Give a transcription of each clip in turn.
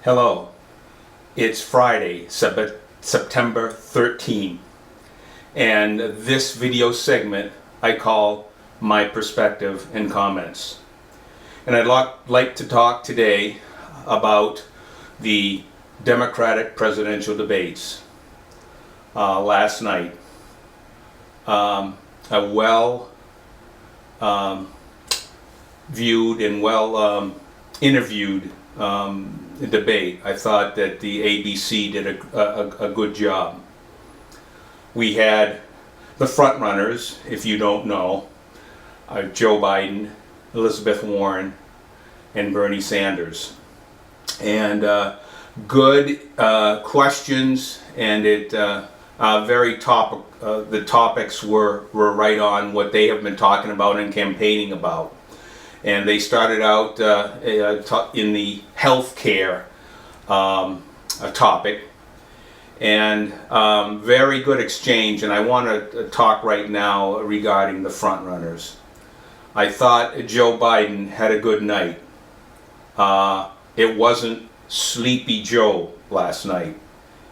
Hello, it's Friday, September 13, and this video segment I call My Perspective and Comments. And I'd like to talk today about the Democratic presidential debates last night. A well viewed and well interviewed debate. I thought that the ABC did a good job. We had the front runners, if you don't know, Joe Biden, Elizabeth Warren, and Bernie Sanders. And good questions, and the topics were right on what they have been talking about and campaigning about. And they started out in the healthcare topic, and very good exchange. And I want to talk right now regarding the front runners. I thought Joe Biden had a good night. It wasn't Sleepy Joe last night.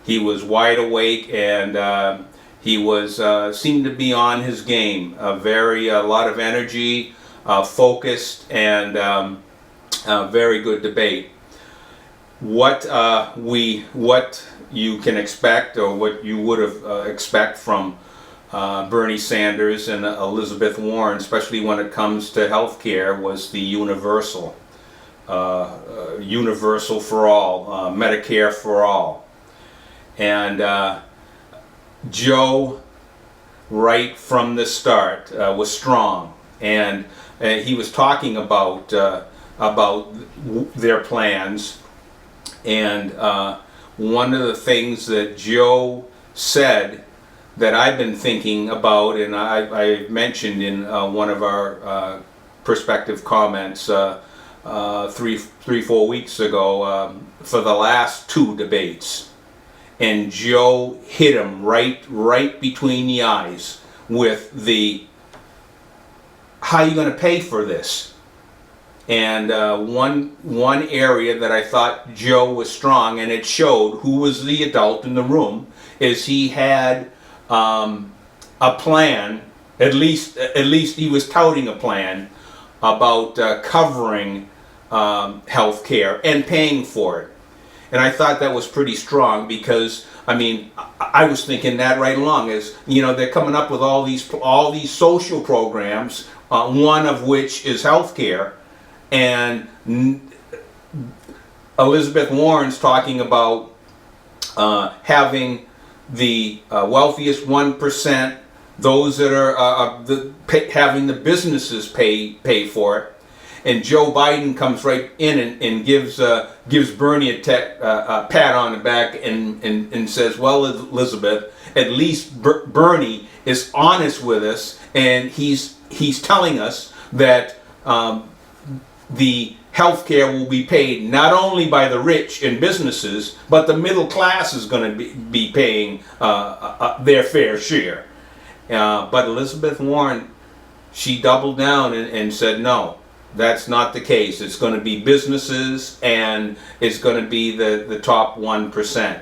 He was wide awake, and he was seemed to be on his game. A lot of energy. Focused and very good debate. What you can expect, or what you would have expect from Bernie Sanders and Elizabeth Warren, especially when it comes to healthcare, was the universal for all, Medicare for all. And Joe, right from the start, was strong, and he was talking about their plans. And one of the things that Joe said that I've been thinking about, and I mentioned in one of our perspective comments 3-4 weeks ago, for the last two debates, and Joe hit him right between the eyes with the how are you going to pay for this? And one area that I thought Joe was strong, and it showed who was the adult in the room, is he had a plan. At least he was touting a plan about covering health care and paying for it. And I thought that was pretty strong, because I mean, I was thinking that right along, is, you know, they're coming up with all these social programs, one of which is healthcare, and Elizabeth Warren's talking about having the wealthiest 1%, those that are having the businesses pay for it. And Joe Biden comes right in and gives Bernie a pat on the back and says, well, Elizabeth, at least Bernie is honest with us, and he's telling us that the health care will be paid not only by the rich and businesses, but the middle class is going to be paying their fair share. But Elizabeth Warren, she doubled down and said, no, that's not the case. It's going to be businesses, and it's going to be the top 1%.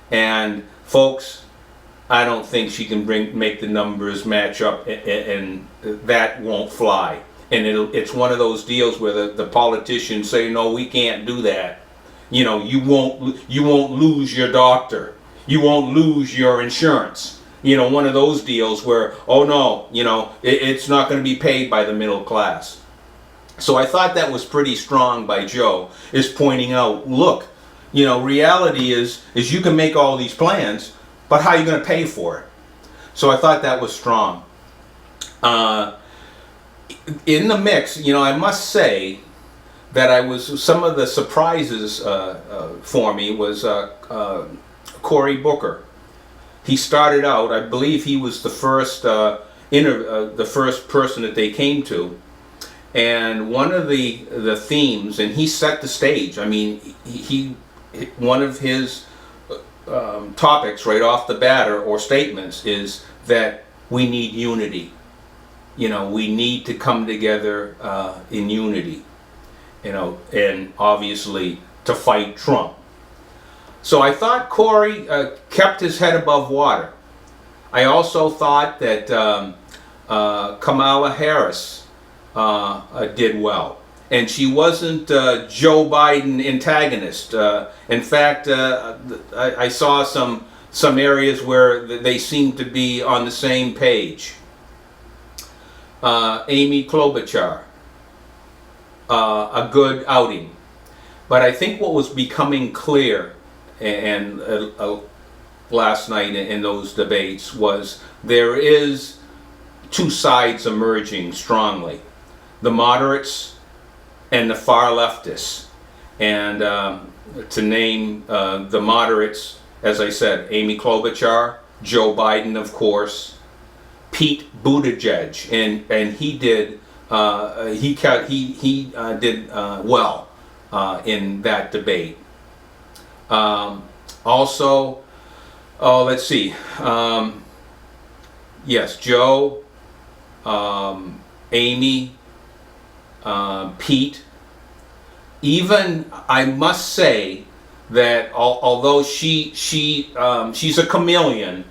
And folks, I don't think she can make the numbers match up, and that won't fly. And it's one of those deals where the politicians say, no, we can't do that. You know, you won't lose your doctor. You won't lose your insurance. You know, one of those deals where, oh no, you know, it's not going to be paid by the middle class. So I thought that was pretty strong by Joe, is pointing out, look, you know, reality is you can make all these plans, but how are you going to pay for it? So I thought that was strong. In the mix, you know, I must say that some of the surprises for me was Cory Booker. He started out, I believe he was the first person that they came to. And one of the themes, and he set the stage. I mean, one of his topics right off the bat, or statements, is that we need unity. You know, we need to come together in unity. You know, and obviously to fight Trump. So I thought Corey kept his head above water. I also thought that Kamala Harris did well. And she wasn't Joe Biden antagonist. In fact, I saw some areas where they seemed to be on the same page. Amy Klobuchar, a good outing. But I think what was becoming clear and last night in those debates was there is two sides emerging strongly. The moderates and the far leftists. And to name the moderates, as I said, Amy Klobuchar, Joe Biden, of course, Pete Buttigieg, and he did did well in that debate. Also, let's see. Yes, Joe, Amy, Pete. Even I must say that although she's a chameleon,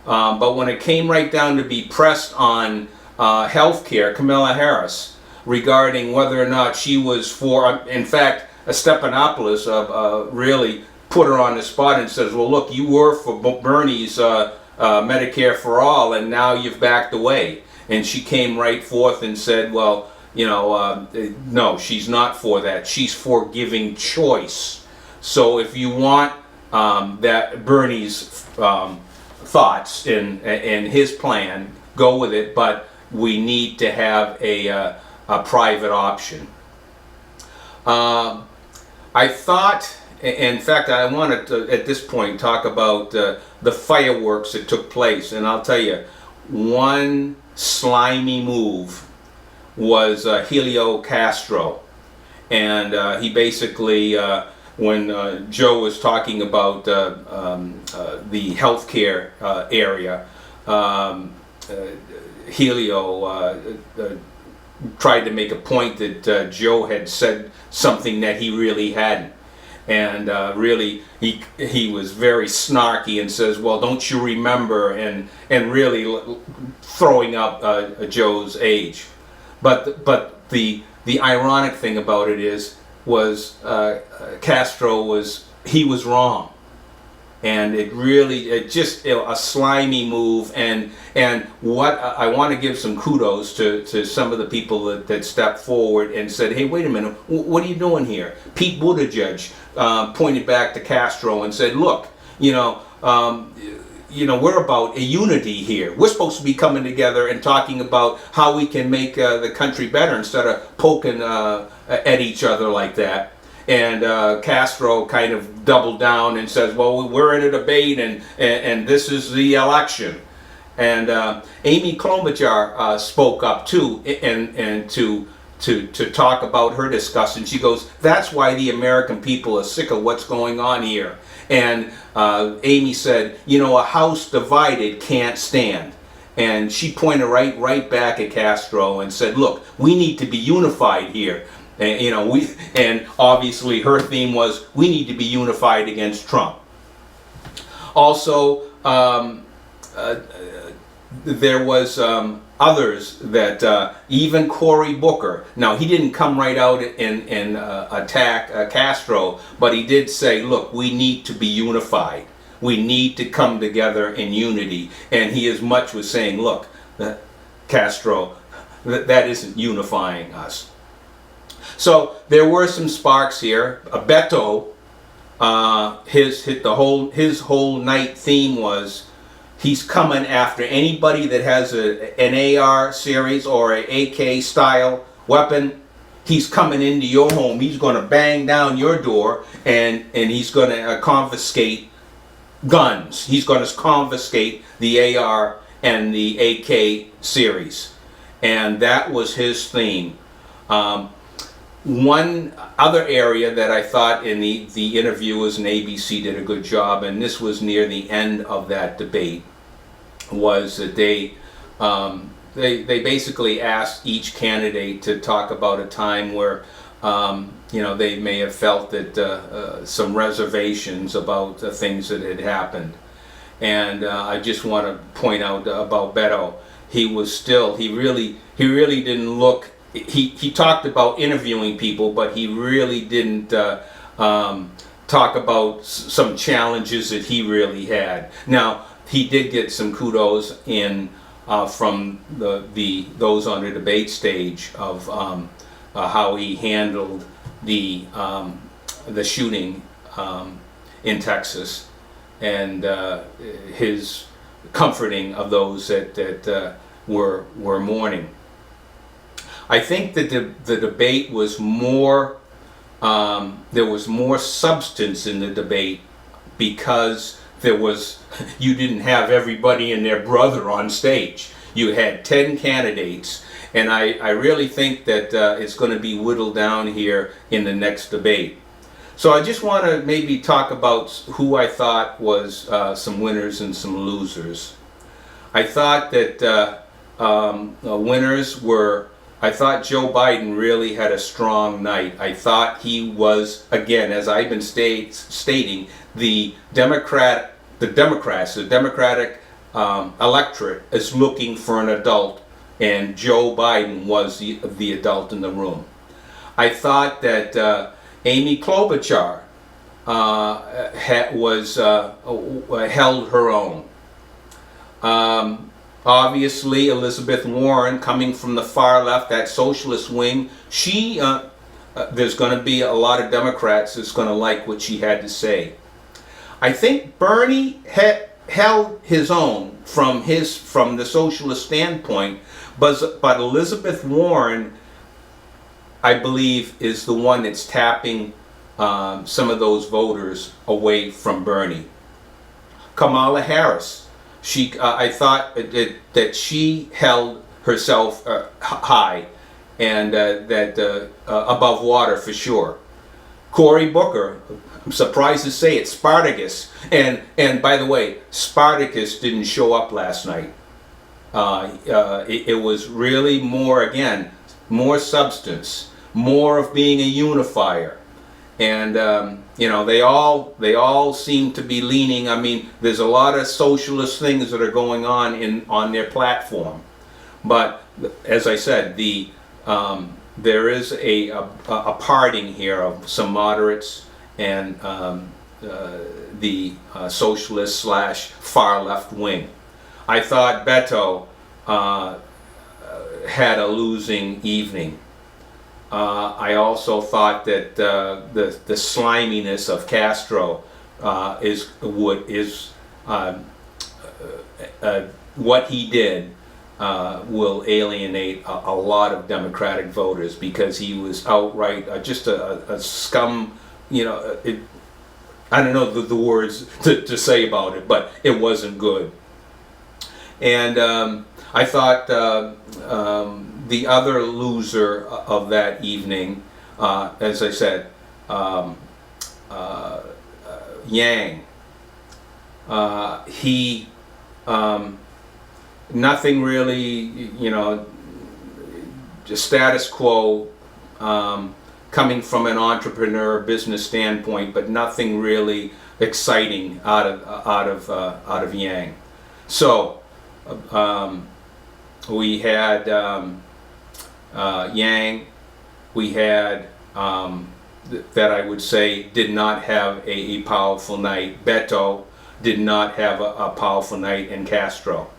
but when it came right down to be pressed on health care, Kamala Harris, regarding whether or not she was for, in fact, Stephanopoulos really put her on the spot and says, well, look, you were for Bernie's Medicare for All, and now you've backed away. And she came right forth and said, well, you know, no, she's not for that. She's for giving choice. So if you want that Bernie's thoughts in his plan, go with it, but we need to have a private option. I thought, in fact, I wanted to, at this point, talk about the fireworks that took place. And I'll tell you, one slimy move was Helio Castro. And he basically, when Joe was talking about the healthcare area, Helio tried to make a point that Joe had said something that he really hadn't. And really, he was very snarky and says, well, don't you remember, and really throwing up Joe's age. But the ironic thing about it was Castro was wrong. And it just a slimy move, and what I want to give some kudos to some of the people that stepped forward and said, hey, wait a minute, what are you doing here? Pete Buttigieg pointed back to Castro and said, look, we're about a unity here. We're supposed to be coming together and talking about how we can make the country better instead of poking at each other like that. And Castro kind of doubled down and says, well, we're in a debate and this is the election. And Amy Klobuchar spoke up too, and to talk about her discussion. She goes, that's why the American people are sick of what's going on here. And Amy said, a house divided can't stand. And she pointed right back at Castro and said, look, we need to be unified here. And, and obviously her theme was, we need to be unified against Trump. Also, there was others that even Cory Booker. Now, he didn't come right out and attack Castro, but he did say, look, we need to be unified. We need to come together in unity. And he as much was saying, look, Castro, that isn't unifying us. So there were some sparks here. Beto, his whole night theme was, he's coming after anybody that has an AR series or an AK style weapon. He's coming into your home. He's going to bang down your door and he's going to confiscate guns. He's going to confiscate the AR and the AK series. And that was his theme. One other area that I thought in the interviewers and ABC did a good job, and this was near the end of that debate, was that they basically asked each candidate to talk about a time where they may have felt that some reservations about things that had happened. And I just want to point out about Beto. He really didn't look. He talked about interviewing people, but he really didn't talk about some challenges that he really had. Now, he did get some kudos from those on the debate stage of how he handled the shooting in Texas, and his comforting of those that were mourning. I think that the debate was more. There was more substance in the debate because you didn't have everybody and their brother on stage. You had 10 candidates, and I really think that it's going to be whittled down here in the next debate. So I just want to maybe talk about who I thought was some winners and some losers. I thought that winners were. I thought Joe Biden really had a strong night. I thought he was, again, as I've been stating, the Democratic electorate is looking for an adult, and Joe Biden was the adult in the room. I thought that Amy Klobuchar held her own. Obviously, Elizabeth Warren, coming from the far left, that socialist wing, there's going to be a lot of Democrats that's going to like what she had to say. I think Bernie held his own from the socialist standpoint, but Elizabeth Warren, I believe, is the one that's tapping some of those voters away from Bernie. Kamala Harris. I thought that she held herself high and that above water for sure. Cory Booker, I'm surprised to say it, Spartacus, and by the way, Spartacus didn't show up last night. It was really more substance, more of being a unifier. And they all seem to be leaning. I mean, there's a lot of socialist things that are going on their platform, but as I said, there is a parting here of some moderates and the socialist / far left wing. I thought Beto had a losing evening. I also thought that the sliminess of Castro is what he did will alienate a lot of Democratic voters because he was outright just a scum. I don't know the words to say about it, but it wasn't good. And I thought the other loser of that evening, as I said, Yang. He nothing really, just status quo, coming from an entrepreneur business standpoint, but nothing really exciting out of Yang. So we had Yang. We had that I would say did not have a powerful night. Beto did not have a powerful night, and Castro.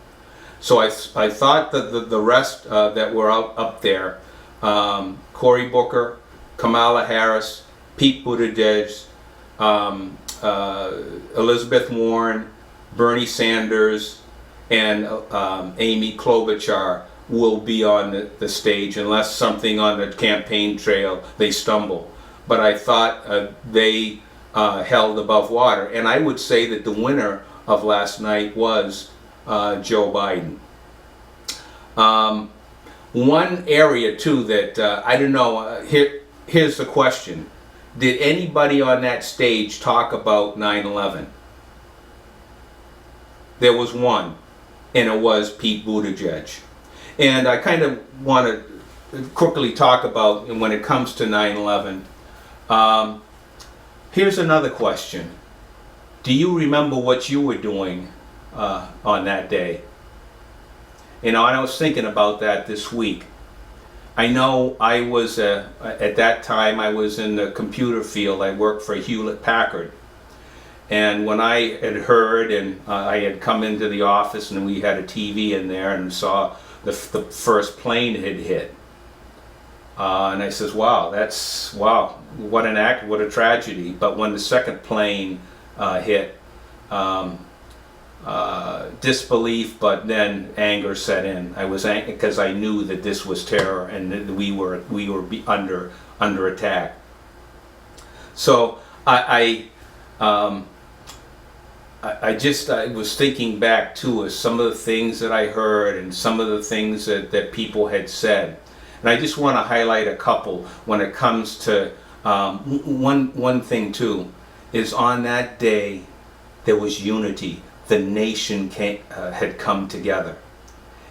So I thought that the rest that were up there, Cory Booker, Kamala Harris, Pete Buttigieg, Elizabeth Warren, Bernie Sanders, and Amy Klobuchar will be on the stage unless something on the campaign trail they stumble. But I thought they held above water, and I would say that the winner of last night was Joe Biden. One area too that I don't know. Here's the question: did anybody on that stage talk about 9/11? There was one, and it was Pete Buttigieg. And I kind of want to quickly talk about when it comes to 9/11. Here's another question. Do you remember what you were doing on that day? You know, and I was thinking about that this week. I know I was, at that time, I was in the computer field. I worked for Hewlett Packard. And when I had heard, and I had come into the office and we had a TV in there and saw the first plane had hit. And I says, wow, what an act, what a tragedy. But when the second plane hit, disbelief, but then anger set in. I was angry because I knew that this was terror and that we were under attack. So I was thinking back to some of the things that I heard and some of the things that people had said. And I just want to highlight a couple when it comes to one thing too, is on that day there was unity. The nation had come together.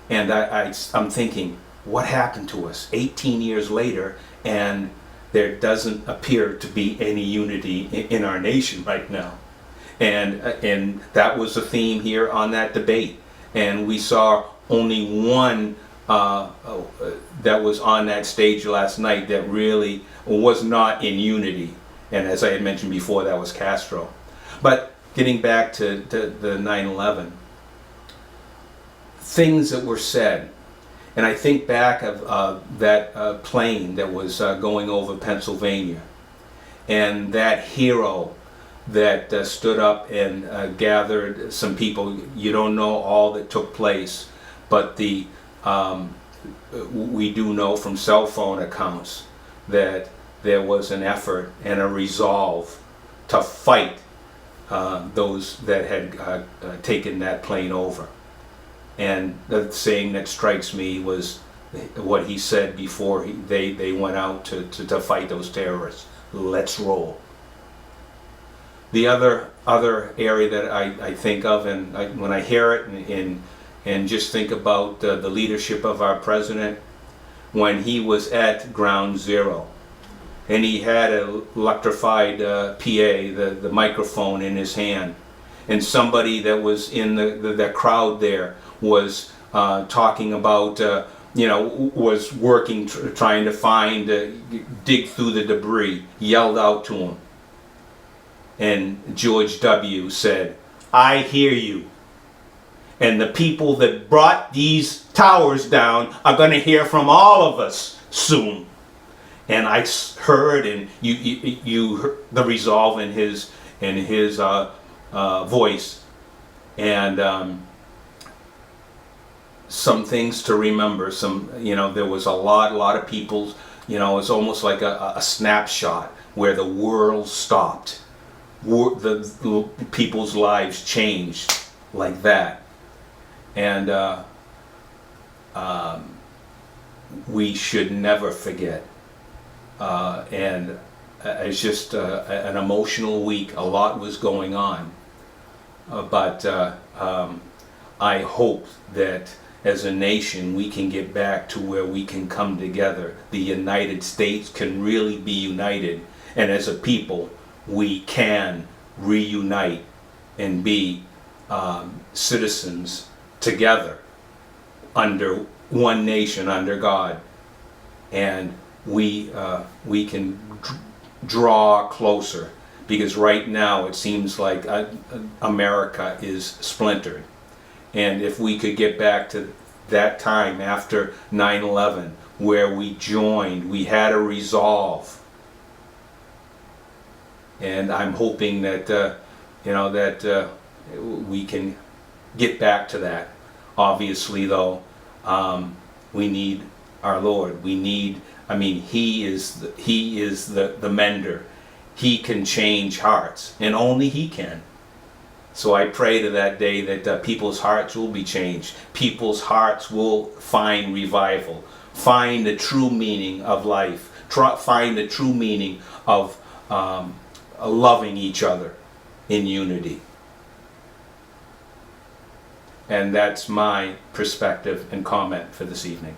And I'm thinking, what happened to us 18 years later, and there doesn't appear to be any unity in our nation right now. And that was the theme here on that debate. And we saw only one that was on that stage last night that really was not in unity. And as I had mentioned before, that was Castro. But getting back to the 9/11, things that were said, and I think back of that plane that was going over Pennsylvania, and that hero that stood up and gathered some people. You don't know all that took place, but we do know from cell phone accounts that there was an effort and a resolve to fight those that had taken that plane over. And the saying that strikes me was what he said before they went out to fight those terrorists. Let's roll. The other area that I think of, and when I hear it and just think about the leadership of our president, when he was at Ground Zero, and he had an electrified PA, the microphone in his hand, and somebody that was in the crowd there was talking about, was working, trying to find, dig through the debris, yelled out to him. And George W. said, I hear you. And the people that brought these towers down are going to hear from all of us soon. And I heard, and you heard the resolve in his voice, and some things to remember. There was a lot of people. It's almost like a snapshot where the world stopped. The people's lives changed like that, and we should never forget. And it's just an emotional week. A lot was going on, but I hope that as a nation we can get back to where we can come together. The United States can really be united, and as a people we can reunite and be citizens together under one nation, under God, and we can draw closer, because right now it seems like America is splintered. And if we could get back to that time after 9/11 where we joined, we had a resolve. And I'm hoping that we can get back to that. Obviously, though, we need our Lord. He is the mender. He can change hearts, and only He can. So I pray to that day that people's hearts will be changed. People's hearts will find revival, find the true meaning of life, find the true meaning of loving each other in unity. And that's my perspective and comment for this evening.